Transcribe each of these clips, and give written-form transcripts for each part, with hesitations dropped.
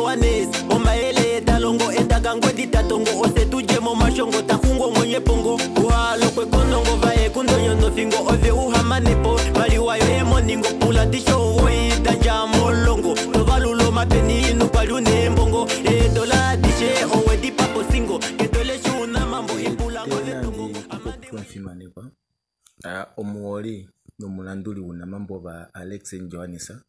wanes omaele talongo etakango ditatongo osetuje mo mashongo takungo mwenye pongo uhalo kwe kondongo vae kundonyo no fingo ove uhamanepo bali wayo emoningo pula tisho oida jamolongo tovalulo mapeni inu palune mbongo dola dishe owe di papo singo ketole shuna mambo ipula ngole tongo konfimanekwa omuwoli nomulanduli una mambo ba Alex Njoanisa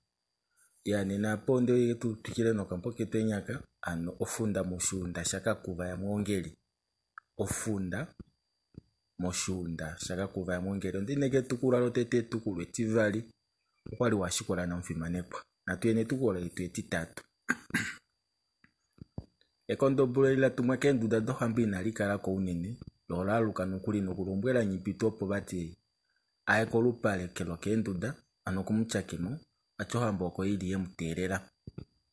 yani na ponde yetu tukile no kampo ketenyaka ano ofunda mushunda shaka kuva ya mwongeli ofunda mushunda shaka kuva ya mwongeli ndinege tukula lotete tukulu etivali kwali washikola na mfimanekwa na tuyene tukola itu etitatu ekondo bulela tumwa kendu da dohambi na likala ko unene lola lukano kuli no kulombwela nyipitopo bati ayeko lupale kelo kenduda ano kumuchakimo achohamba ko ili yemuterera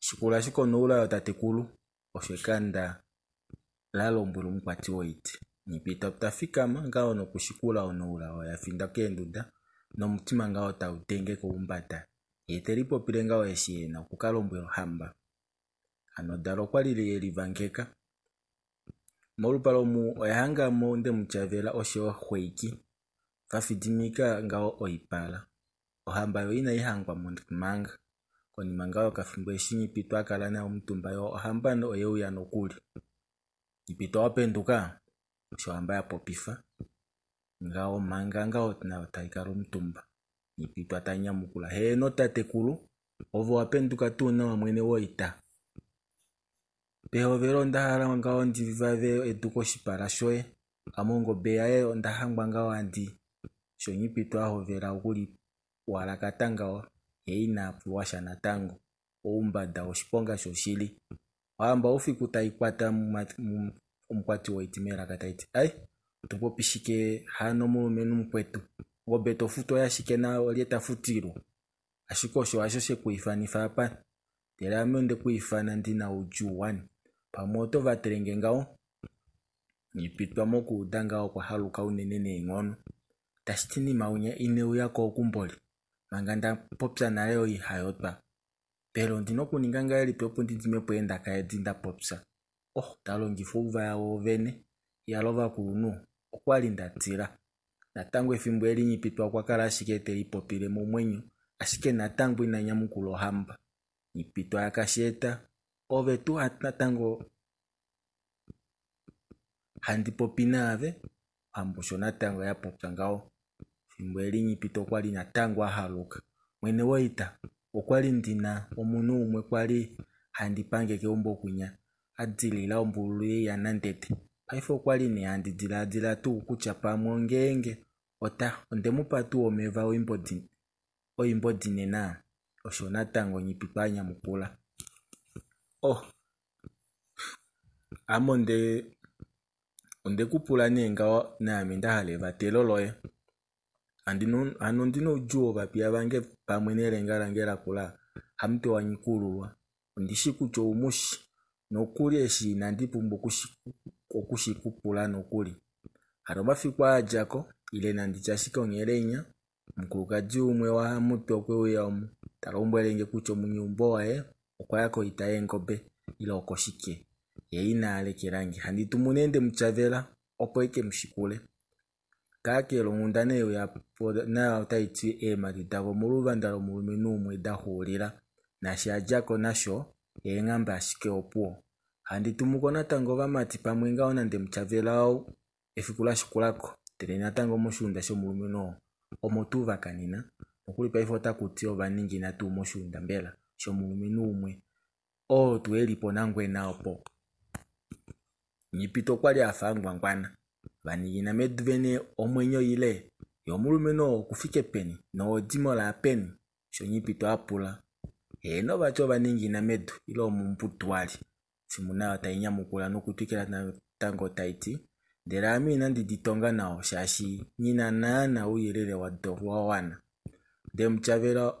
shikula shikono ula tatekulu oshekanda lalombulu mkwati woiti nyipita utafika ngao no kushikula ono ula yafinda kenduda no mutima ngao tautenge ko umbata yeteripo pilenga weshiena kukalombwelo hamba ano dalo kwalile yelivangeka molupalo mu oyahanga mo nde muchavela oshewa hweiki kafidimika ngao oipala ohamba yo ina ihangwa manga koni mangao kafimbo eshinyi pitwa kala na omutumba yo ohamba no oyeuya nokuli ipito wapenduka osho hamba ya popifa ngao manga ngao na otaikalo omutumba ipito atanya mukula he no tatekulu ovo wapenduka tu na wamwene woita Peho vero ndahala ngao ndivave eduko shipala shoe amongo beae ndahangwa ngao andi shonyipito aho vera ukuli wala katanga yeina puwasha natango oumbada oshiponga shoshili wamba ofiku taikwata mkwati woitimera kataiti ai tupo pishike hano mulumenu mkwetu ngobeto futo ya shikena olieta futiro ashikosho ashoshe kuifanifa hapa tera mwende kuifana ndina ujuwani pamoto vaterenge ngao nipitwa moku udangao kwa haluka unenene ngono tashitini maunya ineu yako okumboli manganda popsa na leo ihayotwa pero ndino kuninganga eli topo ndizimepo enda kaedinda popsa talongifu uva yawo vene yalova kunu okwali ndatira natango efimbo eli nyipitwa kwa kala shikete lipopile mumwenyu ashike natango inanyamukulo hamba nyipitwa yakasheta ove tu natango handi popina ave ambusho natango ya popsa ngao fimbo eli nyipito kwali natango ahaluka mwene woita okwali ndina omunu umwe kwali handi pangeke umbo kunya adzilila ombulu ya nandete paifo kwali ne handi dila tu kuchapa mwongenge ota ondemupa tu omeva oimbodine na osho natango nyipipanya mukula amonde onde kupula nenga na minda hale vateloloye andino juo vapia vange pamwenele ngalangela kula hamte wanyikulwa ndishiku cho umushi nokuli eshi nandipumbu kushikupula nokuli haroma fikwa ajako ile nandichashika ongelenya mkurukaji umwe wa muto kwewe omu talombwelenge kucho munyumbo wae okwayako itayengobe ila okoshike yeina alekerangi handitumunende mchavela opoike mshikule kakelo ngundane ya na utaiti maditavo muluva ndalo mulumenu umwe dahulira na shajako nasho ngamba ashike opuo handitumukona tango vamati pamwe ngaona nde mchavela au efikula shikulako terena tango mushunda sho mulumenu omotuva kanina okuli paifota kuti ovaningi na tu mushunda mbela sho mulumenu umwe tuelipo nangwe naopo nyipito kwali afangwa ngwana vanigina medvene omwenyo ile yomulumeno kufike peni no dimola peni sho nyipito apula no bacho vaningi na medu ilo mumputwali simuna watainya mukula no kutikela na tango taiti ndera amina ndiditonga nao shashi nyina na uyelele wa dowa wana demchavela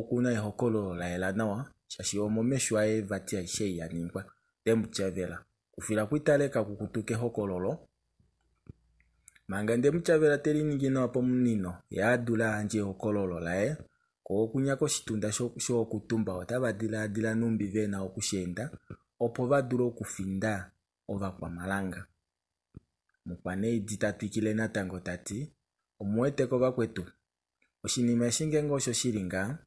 kuna ihokolo la elanawa shashi omomeshwa vatia shei ya ningwa demchavela kufila kuitaleka kukutuke hokololo manga demchavela teli ningina wapo munino ya adula anje hokololo lae ko kunyako shitunda sho kutumba otabadila numbi vena okushenda opo vadule okufinda ova kwa malanga. Mukwane ditatwikile natango tati omuweteko vakwetu oshinima eshingengo osho shilinga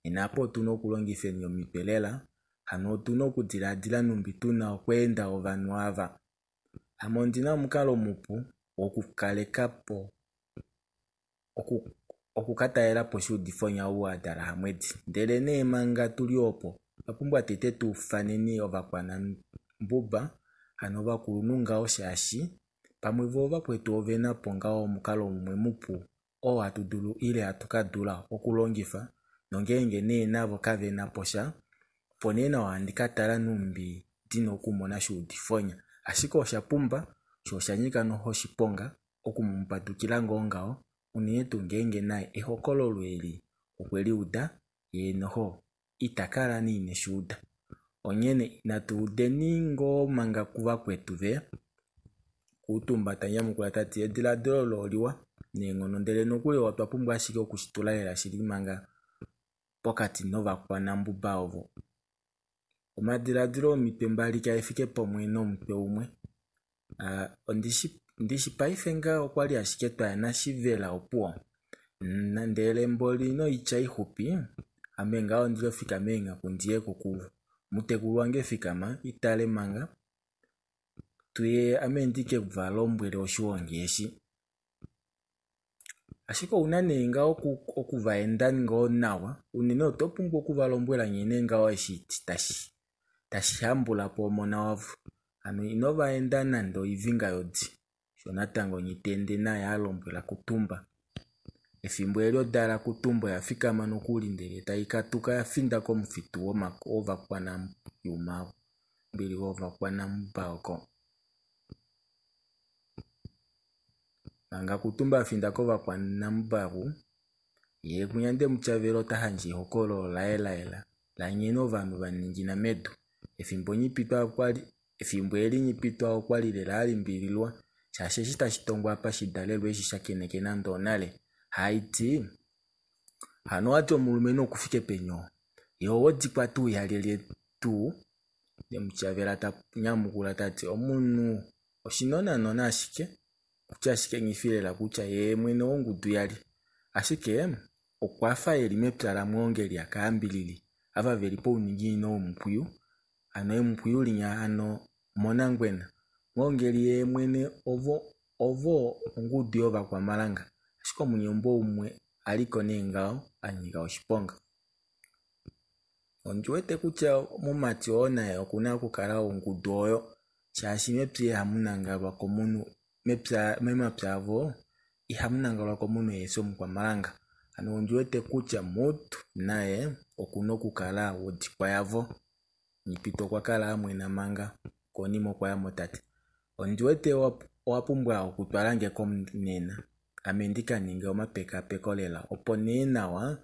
inapo otuna okulongitha omipelela hano otuna okudiladila numbi tuna okwenda ovanhu ava. Amo ndina omukalo mupu okukalekapo okukataelapo shuudifonya uwadala hamwedi. Ndele nee manga tuli opo apumbwa tete tufaneni ovakwana mbuba hano ovakulu ngao shashi pamwe vo vakwetu ovenapo ngao omukalo mumwe mupu hatudulu ile hatukadula okulongifa nongenge nee navo kavenapo sha opo nee nawa handikatala numbi dina okumona shuudifonya. Ashike oshapumba sho oshanyika noho oshiponga okumumpatukila ngao unene tu ngenge naye ehokololo eli okweli uda ye noho itakala nine shuuda. Onyene inatudeni ngoo manga kuva kwetu ve kutumba tanyamukula tati ediladilo loliwa nengono ndele nokuli otwapumbwa ashike okushitula lela shili manga pokati novakwana mbuba ovo. Omadiladilo omipe mbali kaefike pomwe nomupe umwe. Ndishi paife nga okwali ashike twayana shivela opuo ndele mboli no icha ihupi ame ngao ndilo fika menga kundiye kukuvu mutekulu wange fikama itale manga tuye ame ndike kuvalombwele oshiwongeshi. Ashike unane ngao okuvaenda ngao nawa unene otopumbwa okuvalombwela nyene ngao eshiti tashi hambula po omona wavu ano inovaenda nando ivinga yodi shonatango nyitende naye alombwela kutumba. Efimbo elio dala kutumba yafikama nokuli ndele taikatuka yafinda komufitu ovakwana yumavu mbili ovakwana mbako. Manga kutumba yafinda kovakwana mbaru ye kunyande muchavelo tahanji hokolo laela la nyeno vanhu vaningina medu. Efimbo eli nyipitwa okwali lela alimbililwa shashe shitashitongwa apa shidalelwe eshi shakeneke nando nale haiti hano wati omulume nokufike penyo yo wodikwa tu yalele tu nemuchavela tanyamukula tati omunu oshinonanona ashike kucha ashike ngifilela kucha ye mwene ongudu yali ashike okwafa eli mepyala mwongeli akaambilili ava velipo uningi ino omupuyu ano emupuyu linya ano monangwena mwongeli ye mwene ovo ongudu yova kwa malanga ashiko munyombo umwe aliko nengao anyiga oshiponga. Onjuwete kucha mumati ona okuna kukala ongudu oyo shashi mepye hamunangalwa komunu memapya avo ihamunangalwa komunu yeso mukwa malanga. Ano onjuwete kucha mutu naye okuna kukala wodikwa yavo nipito kwa kala amwena manga konimo kwa yamotati. Onjuwete wapumbwa okutwalange komunena amendika ninge omapeka pekolela opo nenawa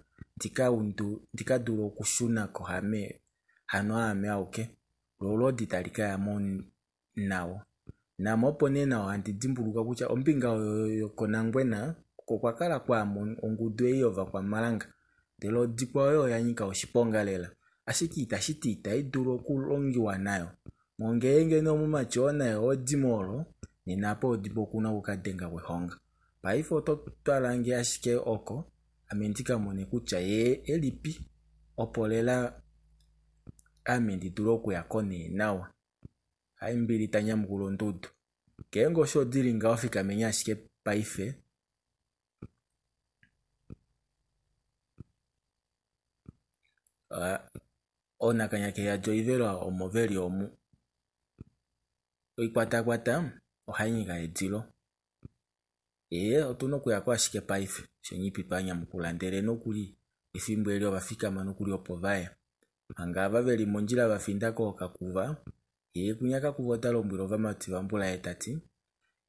dikadulu okushuna kohame hano ame auke lolo ditalika yamo nawo namo opo nenawa andidimbuluka kucha ombinga yokonangwena kokwakala kwa ongudu eyova kwa malanga ndelo dikwa oyo yanyika oshiponga lela ashiki itashiti itaidulu okulongiwa nayo mongenge no mumachona yo odimolo nenapo odipo kuna kukadenga wehonga. Paife ototwalange ashike oko amendika mone kucha ye elipi opo lela amendidulu okuyakone nawa haimbili tanyamukula ondudu kengo sho dilinga ofika menya ashike paife onakanyake ya joivela omoveli omu oikwatakwata ohainyiga edilo otuna okuyako ashike paife shonyipipa nyamukula ndele nokuli efimbo elio vafikama nokuli opo vaya manga vaveli mondjila vafindako okakuva kunyaka kuva otalombwela ovamati vambula etati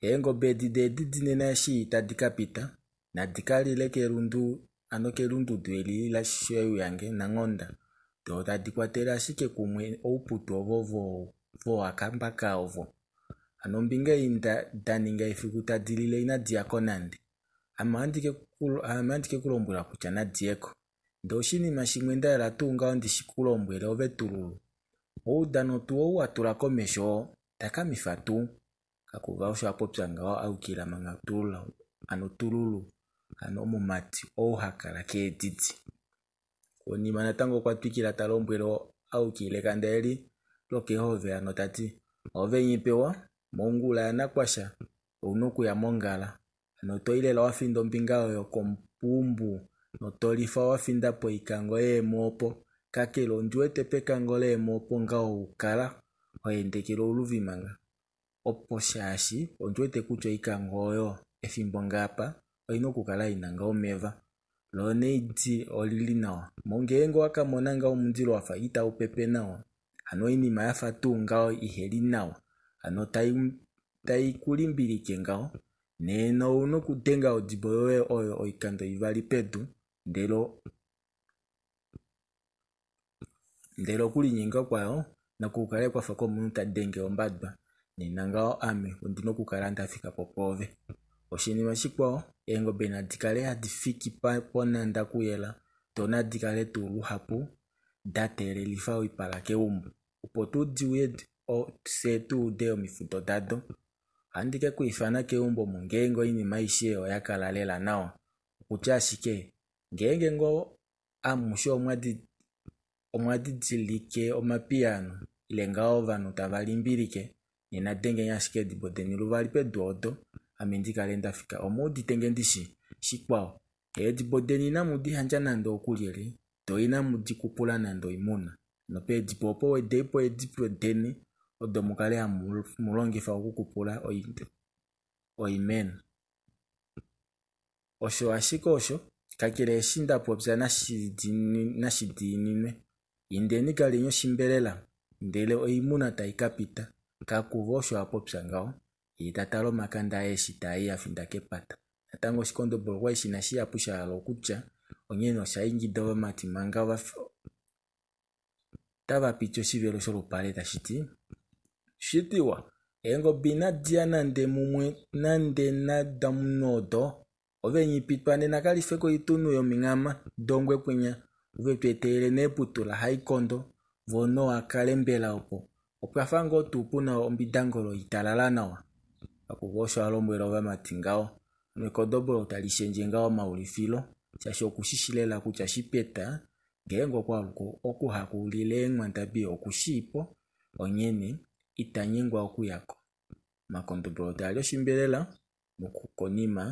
engombe didinena eshi tadikapita nadikalile kelundu ano kelundudu eli lasheyu yange nangonda do tadikwatela ashike kumwe ouputu ovo akambaka ovo ano mbinga daninga efiku tadilile ina diako nande amandike kulombwela kucha na dieko ndo shinima shimwe ndaela tunga ndishikulombwele ove tululu. Uudano tuwo atula komesho takamifa tu kakuva osho apopya ngawo aukila manga tulula ano tululu ano mumati ouhakala keedidi. Konima natango kwatwikila talombwele aukile kandaeli lokehove ano tati ove nyipewa mongula yanakwasha unukuya mongala ano toilela wafinda ombinga oyo kompumbu notolifa wafindapo ikango yeemopo kakele ondiwete pekango leemopo ngao ukala oyendekele oluvimanga opo shaashi ondiwete kutya ikango oyo ethimbo ngapa oyina okukala inanga omeva lo neidi olili nawa mongengo wakamona ngao mundilo wafa itaupepe nawa ano inima yafa tu ngao iheli nawa ano tai kulimbilike ngao neno unokutenga odibo yoye oyo oikando ivali pedu ndelo kulinyinga kwayo nakukale kwafa komuntu tadenge ombadwa nena ngao ame undino kukala ndafika popove. Oshinima shikwawo eengobe nadikale hadifiki ponanda kuyela tona dikale tuluhapu datelelifa oipala keumbu opo tudiwe se tuude omifuto dado andike kuifana keumbo mongengo inima ishe oyakala lela nawa okutya ashike ngenge ngo amusho omwadidilike omapiano ile ngao vanu tavalimbilike nena denge nyashike dibodeni luvali peduodo amendikale ndafika omuditenge ndishi shikwawo edibodeni namudi hanja nando okulieli toina mudi kupula nando imuna nope dipopo wedepo edipodeni odo mukale mulongifa okukupula oimeno osho ashiko osho kakele eshinda popya nashidininwe indeni kalinyo shimbelela ndele oimuna taikapita kakuva osho apopya ngao itatalo makanda eshi tai afinda kepata natango shikondombolo kwa ishina shiyapusha halo kutya onyeno shaingida vamati manga tavapityo shivelo sholupale tashiti shitiwa engobe nadia nande mumwe nande nadamunodo ove nyipitwa nena kalifeko itunu yomingama dongwe pwenya uve tweteele neputula haikondo vono akalembela opo afango tupuna ombidangolo italala nawa akuvosho alombwela vamati ngao mekodobolo talishenje ngao maulifilo shashi okushishilela kutya shipeta ngengo kwaluko okuhakulile enwantabi okushipo onyene itanyengwa okuyako makondobolo talio shimbelela mukukonima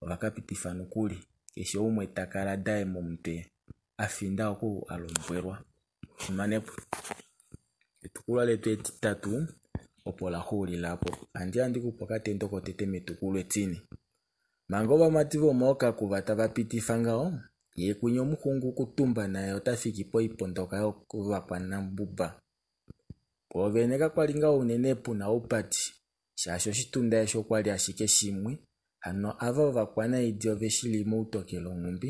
vakapitifa nukuli keshi umwe takala dae mompe afinda oku alombwelwa manepo etukula letu etitatu opo la huli lapo andi kupokate ndoko tete metukulu etini mangoba mativo moka kuvata vapitifa ngao ye kunyo muhungu kutumba naye otafiki po ipondoka yo kuvakwa na mbuba poveneka kwali ngao unenepu na upati shasho shitunda esho kwali ashike shimwe ano ava vakwana idio veshili muutokelo ngumbi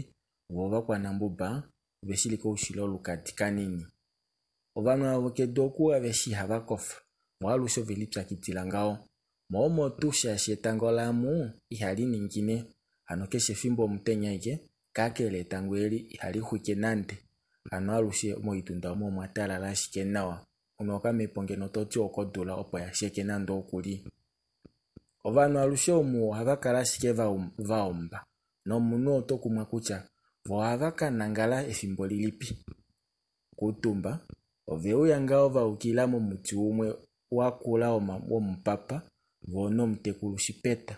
vovakwa na mbuba veshili koushilo lukati kanini ovanu avokedo okuwa veshi havakofa mwalusho vilipyakitila ngao moomo tusha shetango lamu ihali ningine ano keshe fimbo mutenya ike kakele etango eli ihali huike nande ano alushe moitunda omo mwatalala ashike nawa unoka mepongeno toti okodula opo yasheke nando okuli ovanu alushe omu havakala ashike vaomba nomuno otokumwa kutya vo havakanangala ethimbo lilipi kutumba ove uyanga ovaukila momuti umwe wakula omupapa vono mutekulu shipeta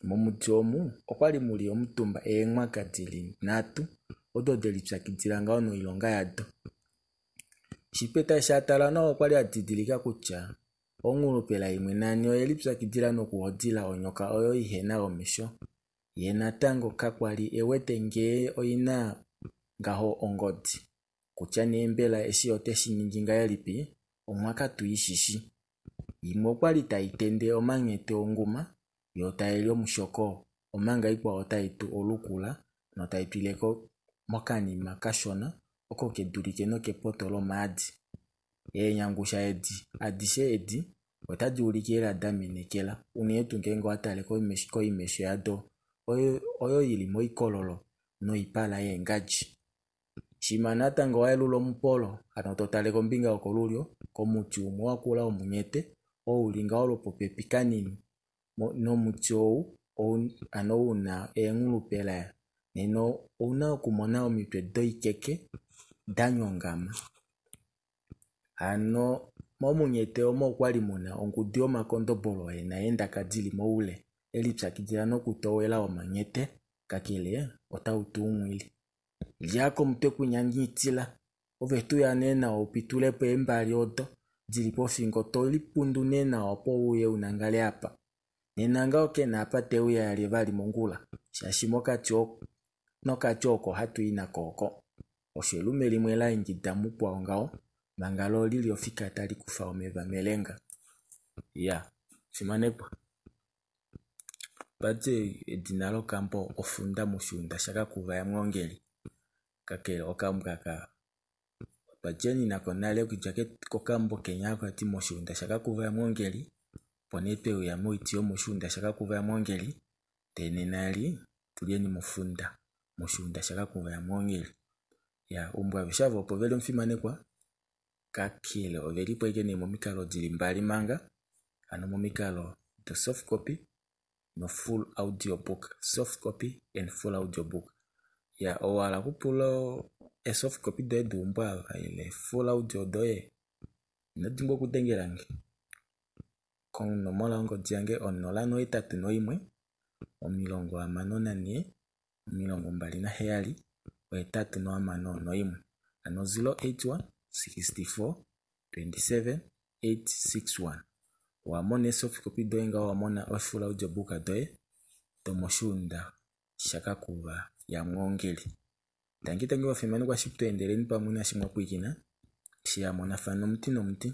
momuti omu okwali muli omutumba eemwaka dili 3 odo delipyakitila ngao noilonga yado shipeta shatala nawo okwali adidilika kutya ongulupela imwe nani oyelipyakitila nokuhodila onyoka oyo ihena omesho ye natango kakwali ewete ngee oyina ngaho ongodi kutya neembela eshi oteshiningi ngayelipi omwaka tuyishishi yimwe okwali taitende omang'ete onguma yo tayeli omushoko omanga ikwawo taitu olukula no taitwileko mokanima kashona oko kedulike nokepotolo maadi eenyangusha edi adishe edi otadi ulikela damenekela unetu ngengo atale koimesho yado oyo yili moikololo noipala yengaji Shimanata ngo elulo mpolo ano totale kombinga okolulyo komuti umwakula omunyete oulinga olopope pikanini no muti ano una engulupela neno una okumona omitwe doikeke danyongama ano momunyete omo kwali muna onkudi omakondobolo enda kadili moule elipsakidila nokutowela omanyete kakele otautu umwili lyako mutwe kunyanyitila ovetu ya nena opitulepo embali odo dili pofingo tolipundu nena opo uye unangale apa nenanga okena apa teuya yali vali mongula nokati oko hatu ina koko oshelume limwe la ingida mupwa ongao mangalo lili ofika tali kufa omeva melenga simanekwa bate edinalo kampo ofunda mushunda shaka kuva ya mwongeli kakele okamukaka bajeni nakonale kujake kokambo kenyako ati mushunda shaka kuva ya mwongeli ponepe uya moitio mushunda shaka kuva ya mwongeli tenenali tulieni mufunda mushunda shaka kuva ya mwongeli umbwa vishavo povele mfimanekwa kakele oveli poekene momikalo dili mbali manga ano momikalo the soft copy no full audio book, soft copy and full audio book. Owala kupulo a soft copy doye dumbwa ile full audio doye nadimbo kutengerange kono molango diange onolano itatu no imwe omilongo amano nane omilongo mbali na heyali etatu no amano no imwe ano 081 64 27 861 wamone soft copy doye nga wamona full audio book doye tomoshunda shaka kuva ya mwongeli tangi wafimani kwa shipto endeleni pamuna shimwa kuikina shiyamona fano mti no mti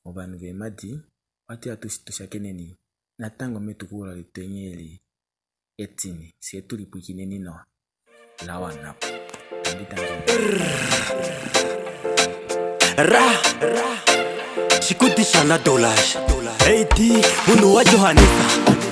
obanu vemadi wati atushkeneni natango metukula litenyeli etini sietuli puikineni no lawa napo Shikuti shala dolage. Hey, T, Munu wa Johanesa.